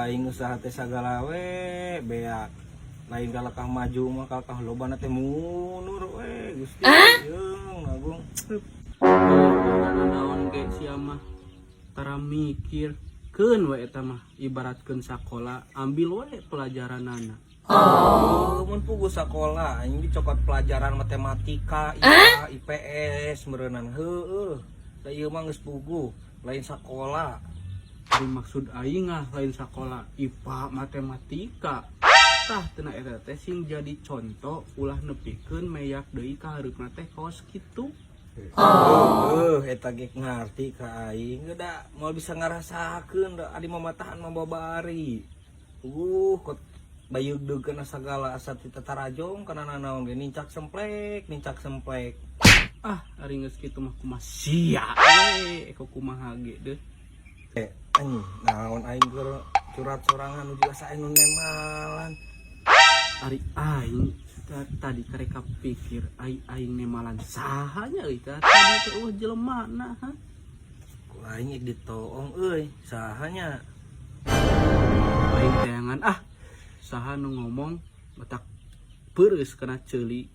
aing usaha teh sagala we bea lain kalakah maju mah kalakah lobana teh mundur we Gusti yeung Agung. Naon ge sia mah tara mikir keun we eta mah ibaratkeun sakola ambil we pelajaranana. Mun pugu sakola aing dicokot pelajaran matematika, IPA, IPS meureunana heueuh. Da ieu mah geus pugu, lain sakola. Ari maksud aing lain sakola IPA matematika. Tah cenah eta teh sing jadi contoh ulah nepikeun meyak deui ka hareupna teh kaos kitu. Eta ge ngarti ka aing da moal bisa ngarasakeun da adi mamatahan mambabari. Kot bayugdeugkeun sagala asa ti tatarajong kana nanaon ge nincak semplek. Ah, ari geus kitu mah kumaha sia we eko kumaha ge deh. Naon aing keur curhat sorangan nu juga sae nu nemalan. Ari aing tadi kareka pikir aing nemalan sahanya euy tah tadi teh jelemana ha. Ku aing ditoong euy, sahanya. Aing teangan saha nu ngomong batak peureus kana ceuli.